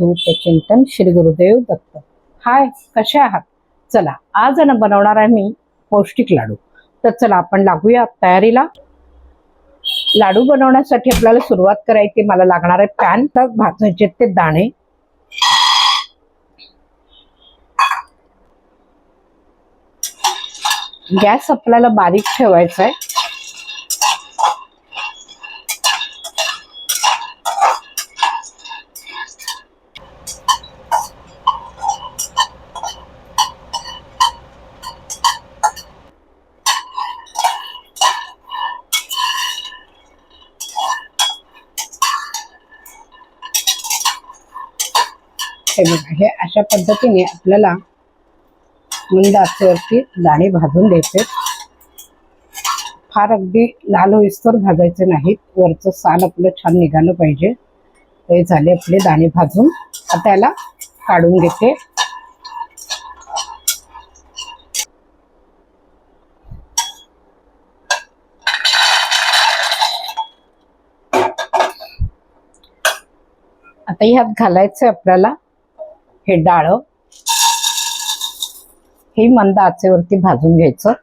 अवधूत चिंतन श्री गुरुदेव दत्त। हाय, कसे आहात? चला, आज बनवणार आहे मी पौष्टिक लाडू। तर चला आपण लागूया तयारीला। लाडू बनवण्यासाठी आपल्याला सुरुवात करायची। मला लागणार आहे पॅन, तर भाजायचे ते दाणे। गॅस आपल्याला बारीक ठेवायचा आहे। हे अशा पद्धतीने आपल्याला मंद आचेवरती दाणे भाजून घ्यायचे। फार अगदी लाल होईस्तोवर भाजायचे नाहीत, वरचं साल आपलं छान निघालं पाहिजे। हे झाले आपले दाणे भाजून। आता याला काढून घेते। आता ह्यात घालायचं आपल्याला हे डाळ। हे मंद आचेवरती भाजून घ्यायचं।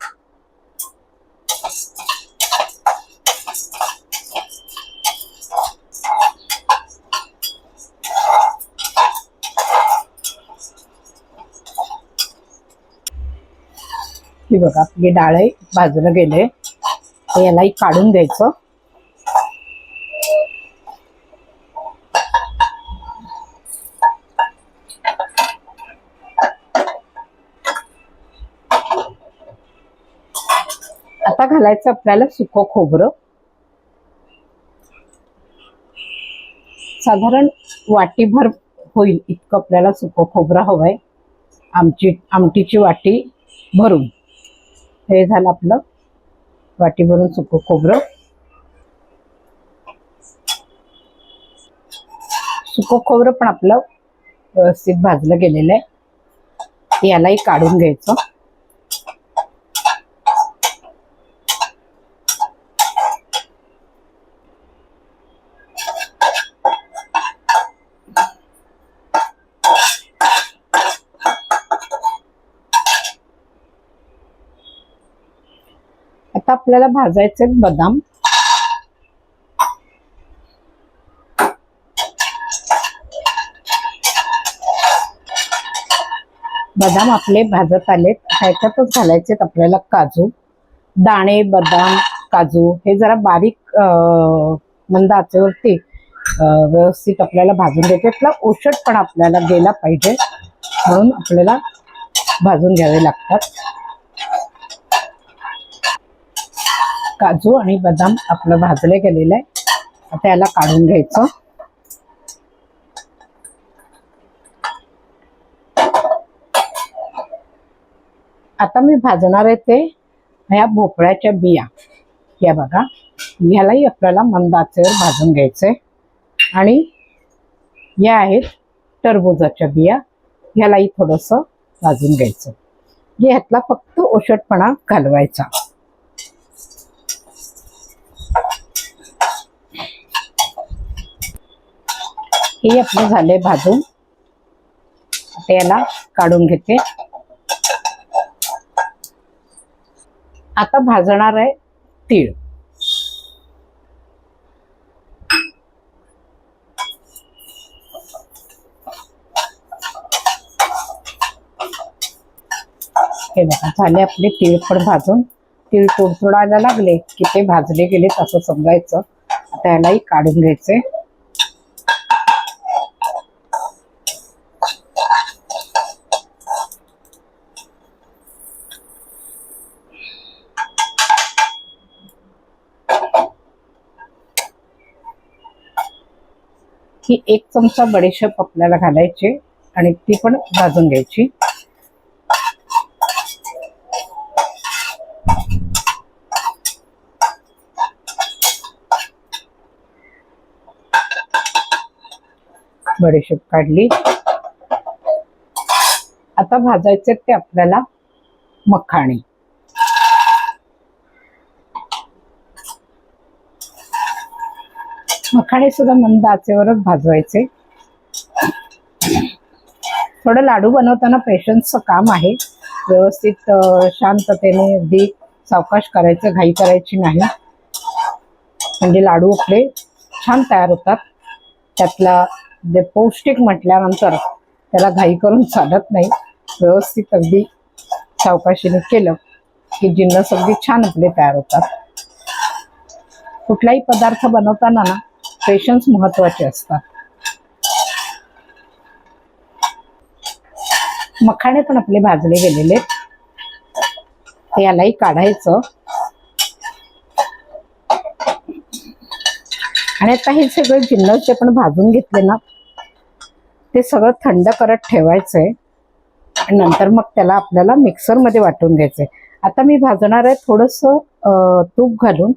ही बघा आपली डाळ भाजलं गेले, तर यालाही काढून घ्यायचं। आता घालायचं आपल्याला सुकं खोबरं। साधारण वाटीभर होईल इतकं आपल्याला सुकं खोबरं हवंय। आमटीची वाटी भरून हे झालं आपलं वाटी भरून सुकं खोबरं। सुकं खोबरं पण आपलं व्यवस्थित भाजलं गेलेलं आहे। यालाही काढून घ्यायचं। आता आपल्याला भाजायचे बदाम। बदाम आपले भाजत आलेत। ह्याच्यातच घालायचे आपल्याला काजू। दाणे, बदाम, काजू हे जरा बारीक मंद आचेवरती व्यवस्थित आपल्याला भाजून घ्यायचे। आपला ओशटपणा आपल्याला गेला पाहिजे, म्हणून आपल्याला भाजून घ्यावे लागतात। काजू आणि बदाम आपलं भाजले गेलेलं आहे। आता याला काढून घ्यायचं। आता मी भाजणार आहे ते ह्या भोपळ्याच्या बिया। या बघा, ह्यालाही आपल्याला मंद आचेवर भाजून घ्यायचंय। आणि या आहेत टरबूजाच्या बिया, ह्यालाही थोडंसं भाजून घ्यायचं। ह्यातला फक्त ओशटपणा घालवायचा। हे आपले झाले भाजून। आता याला काढून घेते। आता भाजणार आहे तीळ। हे बघा, झाले आपले तीळ पण भाजून। तीळ तोडतोडायला लागले की ते भाजले गेलेत असं समजायचं। आता यालाही काढून घ्यायचे। ही 1 चमचा बडीशेप आपल्याला घालायची आणि ती पण भाजून घ्यायची। बडीशेप काढली। आता भाजायचे ते आपल्याला मखाणे। मखाणे सुद्धा मंद आचेवरच भाजवायचे। थोडं लाडू बनवताना पेशन्सचं काम आहे. व्यवस्थित शांततेने अगदी सावकाश करायचं, घाई करायची नाही, म्हणजे लाडू आपले छान तयार होतात. त्यातला जे पौष्टिक म्हटल्यानंतर त्याला घाई करून चालत नाही. व्यवस्थित अगदी सावकाशीने केलं की जिन्नस अगदी छान आपले तयार होतात. कुठलाही पदार्थ बनवताना ना पेशन्स महत्वाचे असतात. मखाणे पण आपले भाजले गेलेले, ते यालाही काढायचं. आणि आता हे सगळे जिन्नस जे आपण भाजून घेतले ना ते सगळं थंड करत ठेवायचंय आणि नंतर मग त्याला आपल्याला मिक्सरमध्ये वाटून घ्यायचंय. आता मी भाजणार आहे थोडंसं तूप घालून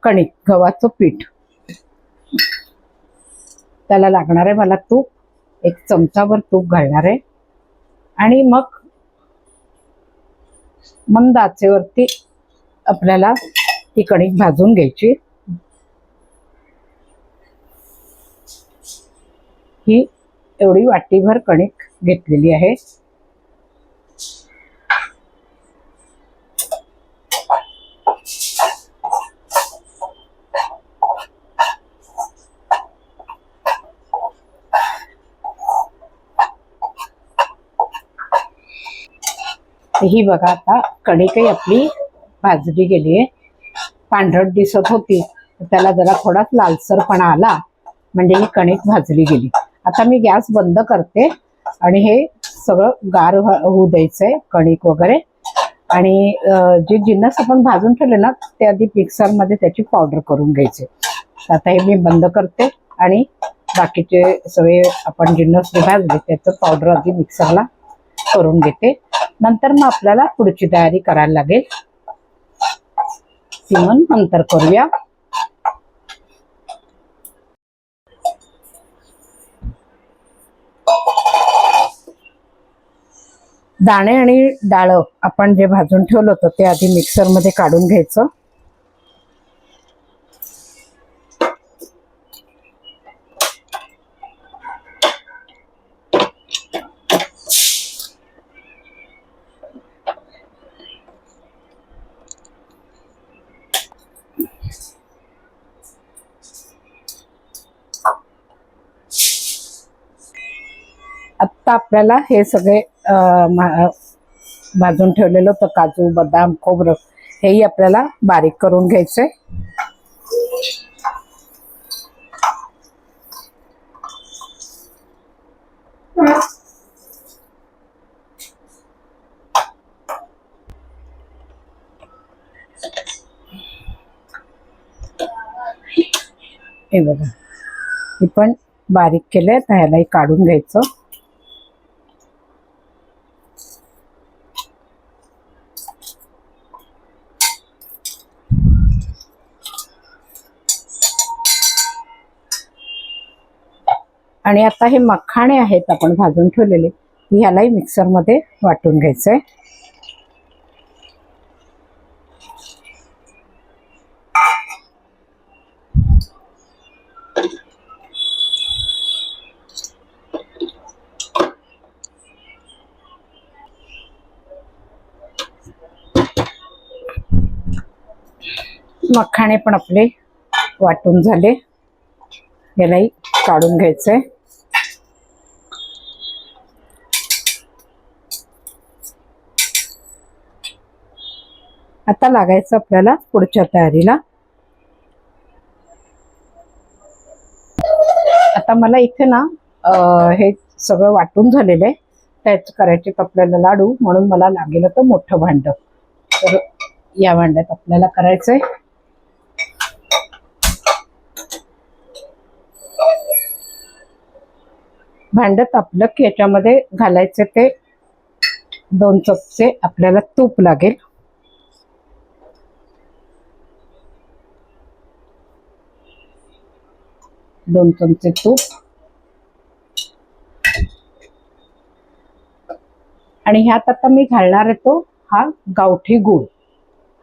कणिक, गव्हाचं पीठ. त्याला लागणार आहे मला तूप, 1 चमचाभर तूप घालणार आहे आणि मग मंद आचेवरती आपल्याला ती कणिक भाजून घ्यायची. ही एवढी वाटीभर कणिक घेतलेली आहे. ही बघा आता कणिकही आपली भाजली गेली आहे. पांढरट दिसत होती तर त्याला जरा थोडाच लालसरपणा आला म्हणजे ही कणिक भाजली गेली. आता मी गॅस बंद करते आणि हे सगळं गार होऊ द्यायचंय, कणिक वगैरे. आणि जे जिन्नस आपण भाजून ठेवले ना ते आधी मिक्सरमध्ये त्याची पावडर करून घ्यायचे. आता हे मी बंद करते आणि बाकीचे सगळे आपण जिन्नस जे भाजले त्याचं पावडर आधी मिक्सरला करून घेते. नंतर मग आपल्याला पुढची तयारी करायला लागेल, ती मग नंतर करूया. दाणे आणि डाळ आपण जे भाजून ठेवलं होतं ते आधी मिक्सरमध्ये काढून घ्यायचं. आत्ता आपल्याला हे सगळे भाजून ठेवलेलं होतं काजू, बदाम, खोबरं, हेही आपल्याला बारीक करून घ्यायचंय. हे बघा, हे पण बारीक केलंय, तर ह्यालाही काढून घ्यायचं. आणि आता हे मखाणे आहेत आपण भाजून ठेवलेले, ह्यालाही मिक्सरमध्ये वाटून घ्यायचंय. मखाणे पण आपले वाटून झाले, यालाही काढून घ्यायचंय. आता लागायचं आपल्याला पुढच्या तयारीला. आता मला इथे ना हे सगळं वाटून झालेलं आहे, त्याच करायचे आपल्याला लाडू, म्हणून मला लागेल होतं मोठं भांड. तर या भांड्यात आपल्याला करायचंय. भांड तापलं की याच्यामध्ये घालायचे ते 2 चमचे आपल्याला तूप लागेल. दोन चमचे तूप. आणि ह्यात आता मी घालणार आहे तो हा गावठी गूळ.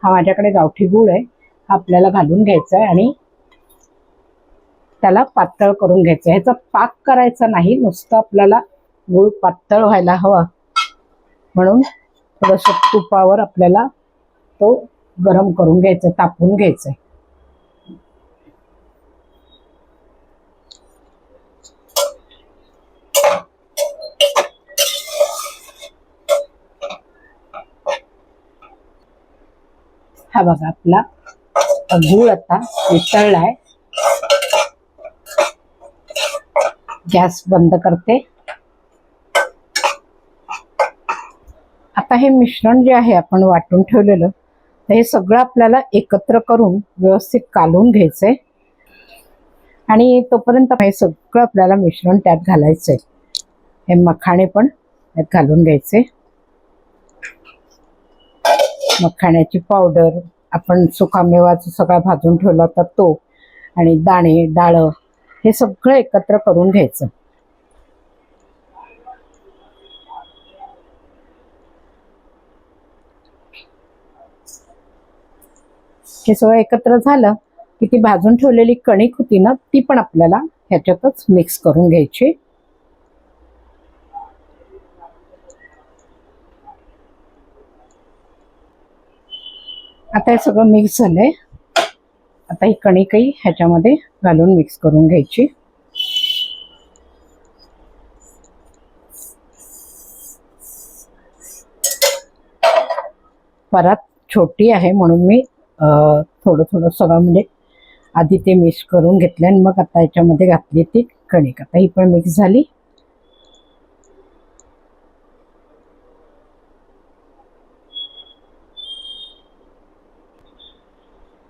हा माझ्याकडे गावठी गूळ आहे, हा आपल्याला घालून घ्यायचा आहे आणि त्याला पातळ करून घ्यायचं. ह्याचा पाक करायचा नाही, नुसतं आपल्याला गूळ पातळ व्हायला हवा म्हणून थोडंसं तुपावर आपल्याला तो गरम करून घ्यायचा, तापवून घ्यायचा. हा बघा आपला गूळ आता वितळलाय. गॅस बंद करते. आता हे मिश्रण जे आहे आपण वाटून ठेवलेलं, तर हे सगळं आपल्याला एकत्र करून व्यवस्थित कालवून घ्यायचंय. आणि तोपर्यंत हे सगळं आपल्याला मिश्रण त्यात घालायचंय. हे मखाणे पण त्यात घालून घ्यायचे. मखाण्याची पावडर, आपण सुकामेवाचा सगळा भाजून ठेवला तर तो, आणि दाणे डाळ हे सगळं एकत्र करून घ्यायचं. हे सगळं एकत्र झालं की ती भाजून ठेवलेली कणिक होती ना, ती पण आपल्याला ह्याच्यातच मिक्स करून घ्यायची. आता हे सगळं मिक्स झालंय. आता ही कणिकही ह्याच्यामध्ये घालून मिक्स करून घ्यायची. परत छोटी आहे म्हणून मी थोडं थोडं सगळं म्हणजे आधी ते मिक्स करून घेतले आणि मग आता याच्यामध्ये घातली ती कणिक. आता ही पण मिक्स झाली.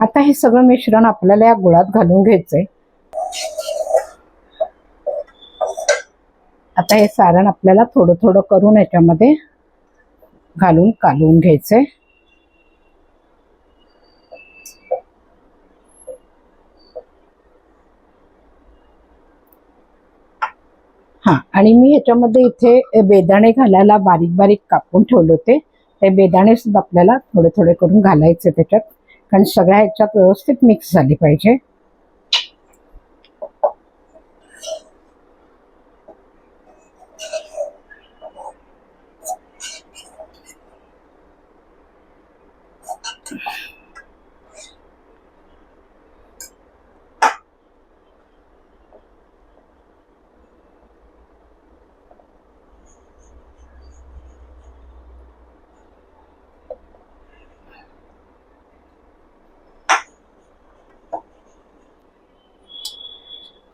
आता हे सगळं मिश्रण आपल्याला या गुळात घालून घ्यायचंय. आता हे सारण आपल्याला थोडं थोडं करून याच्यामध्ये घालून कालवून घ्यायचंय. हा, आणि मी ह्याच्यामध्ये इथे बेदाणे घालायला बारीक बारीक कापून ठेवले होते. ते बेदाणे सुद्धा आपल्याला थोडे थोडे करून घालायचे त्याच्यात, कारण सगळ्या ह्याच्यात व्यवस्थित मिक्स झाली पाहिजे.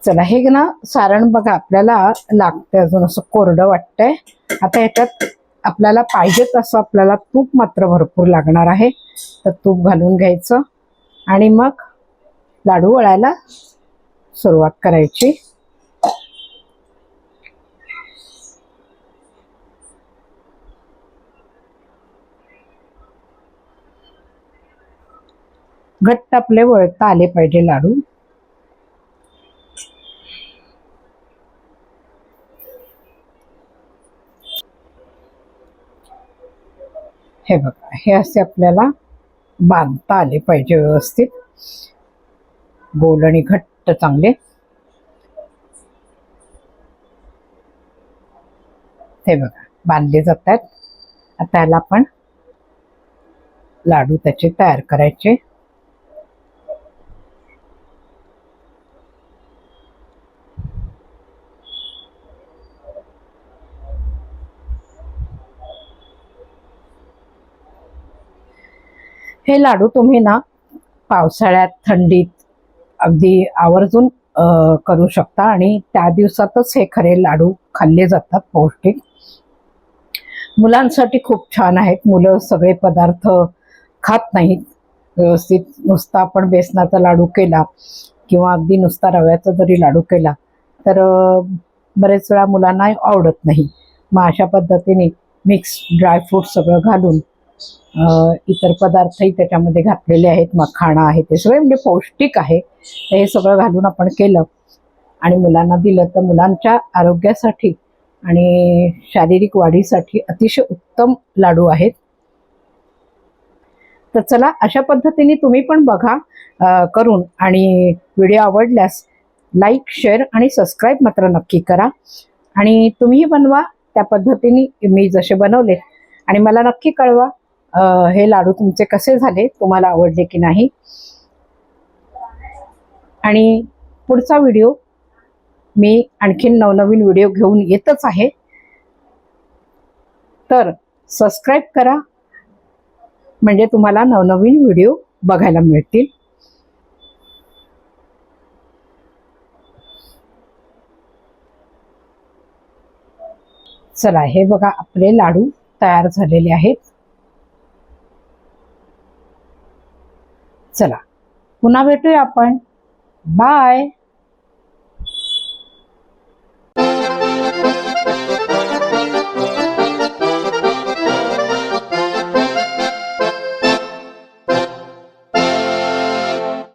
चला, हे ना सारण बघा आपल्याला लागतंय, अजून असं कोरडं वाटतंय. आता ह्याच्यात आपल्याला पाहिजे तसं आपल्याला तूप मात्र भरपूर लागणार आहे. तर तूप घालून घ्यायचं आणि मग लाडू वळायला सुरुवात करायची. घट्ट आपले वळता आले पाहिजे लाडू. हे बघा, हे असे आपल्याला बांधता आले पाहिजे व्यवस्थित, गोल आणि घट्ट चांगले. हे बघा बांधले जात आहेत. आता याला आपण लाडू त्याचे तयार करायचे. हे लाडू तुम्ही ना पावसाळ्यात, थंडीत अगदी आवर्जून करू शकता आणि त्या दिवसातच हे खरे लाडू खाल्ले जातात, पौष्टिक. मुलांसाठी खूप छान आहेत. मुलं सगळे पदार्थ खात नाहीत व्यवस्थित. नुसता आपण बेसनाचा लाडू केला किंवा अगदी नुसता रव्याचा जरी लाडू केला तर बरेच वेळा मुलांना आवडत नाही. मग अशा पद्धतीने मिक्स ड्रायफ्रूट सगळं घालून इतर पदार्थही त्याच्यामध्ये घातलेले आहेत, मखाणा आहे, ते सगळे म्हणजे पौष्टिक आहे. हे सगळं घालून आपण केलं आणि मुलांना दिलं तर मुलांच्या आरोग्यासाठी आणि शारीरिक वाढीसाठी अतिशय उत्तम लाडू आहेत. तर चला, अशा पद्धतीने तुम्ही पण बघा करून, आणि व्हिडिओ आवडल्यास लाईक, शेअर आणि सबस्क्राईब मात्र नक्की करा. आणि तुम्ही बनवा त्या पद्धतीने मी जसे बनवले, आणि मला नक्की कळवा हे लाडू तुमचे कसे झाले, तुम्हाला आवडले की नाही. आणि पुढचा व्हिडिओ मी आणखीन नवनवीन व्हिडिओ घेऊन येतच आहे, तर सबस्क्राईब करा म्हणजे तुम्हाला नवनवीन व्हिडिओ बघायला मिळतील. चला, हे बघा आपले लाडू तयार झालेले आहेत. चला, पुन्हा भेटूया आपण. बाय.